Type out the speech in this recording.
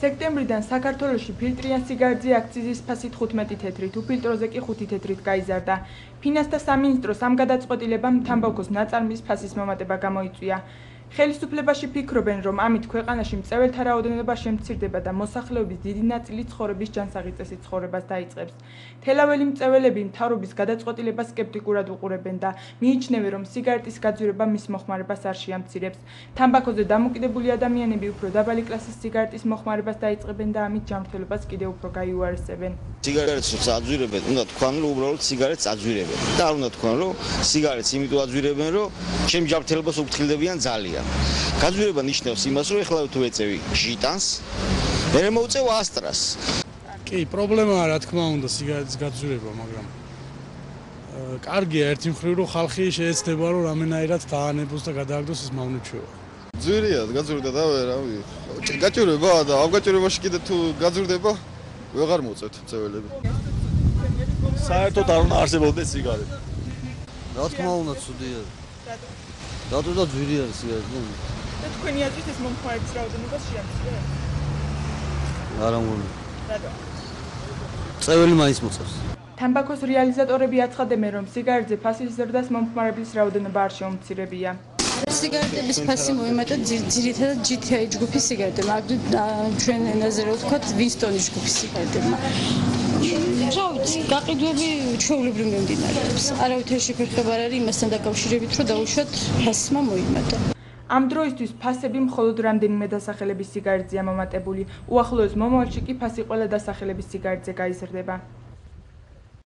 სექტემბრიდან საქართველოში ფილტრიან სიგარდზე აქციზის ფასი 15 თეთრით, უფილტროზე კი 5 თეთრით გაიზარდა. ფინანსთა სამინისტროს ამ გადაწყვეტილებამ თამბაქოს ნაწარმის ფასის მომატება გამოიწვია. ხელისუფლებაში ფიქრობენ, რომ ამით ქვეყანაში მწვერვალთა რაოდენობა შემცირდება და მოსახლეობის დიდი ნაწილი ცხოვრების ჯანსაღი წესით ცხოვრებას დაიწყებს. თელაველი მწვერვალები მთავრობის გადაწყვეტილებას სკეპტიკურად უყურებენ და მიიჩნევენ, რომ სიგარეტის გაძვირება მის მოხმარებას არ შეამცირებს. თამბაქოზე დამოკიდებული ადამიანები უფრო დაბალი კლასის სიგარეტის მოხმარებას დაიწყებენ და ამით ჯანმრთელობას კიდევ უფრო გაიუარესებენ. სიგარეტს აძვირებენ, უნდა თქვან, რომ უბრალოდ სიგარეტს აძვირებენ. და არ უნდა თქვან, რომ სიგარეტს იმიტომ აძვირებენ, რომ ჩემ ჯანმრთელობას უფრთხილდებიან ძალიან. გაძვირება ნიშნავს იმას, რომ ეხლა თუ ეწევი ჟიტანს, მე მოვწევ ასტრას. კი, პრობლემაა რა თქმა უნდა სიგარეტის გაძვირება, მაგრამ კარგია ერთი მხრივ, რომ ხალხი შეეცდება, რომ რამენაირად დაანებოს და გადააგდოს ეს მავნეჩვევა. ძვირია, გაძვირდა და რავი. გაჭირება და ამ გაჭირებაში კიდე თუ გაძვირდება, ვეღარ მოწევთ მწველები. საერთოდ არ უნდა არსებობდეს სიგარეტი. რა თქმა უნდა, ცუდია. რატო და ძვირი არის სიგარეტი? და თქვენი აზრით ეს მომხმარების რაოდენობა შეამცირებს? არა მგონი. რატო? წეველი მაინც მოწევს. თამბაქოს რეალიზატორები აცხადებენ, რომ სიგარეტზე ფასის ზრდას მომხმარების რაოდენობა არ შეუმცირებია. სიგარეტების ფასი მოიმატა ძირითადად GTI ჯგუფის სიგარეტებმა, ჩვენ ენაზე რო ვთქვათ, ვინსტონის ჯგუფის სიგარეტებმა. რა ვიცი, გაყიდვები ჩვეულებრივ მიმდინარეობს. არავითარი შეფერხება არ არის იმასთან დაკავშირებით, რომ დაუშვათ ფასმა მოიმატა. ამ დროისთვის ფასები მხოლოდ რამდენიმე დასახელების სიგარეტზეა მომატებული. უახლოეს მომავალში კი ფასი ყველა დასახელების სიგარეტზე გაიზრდება.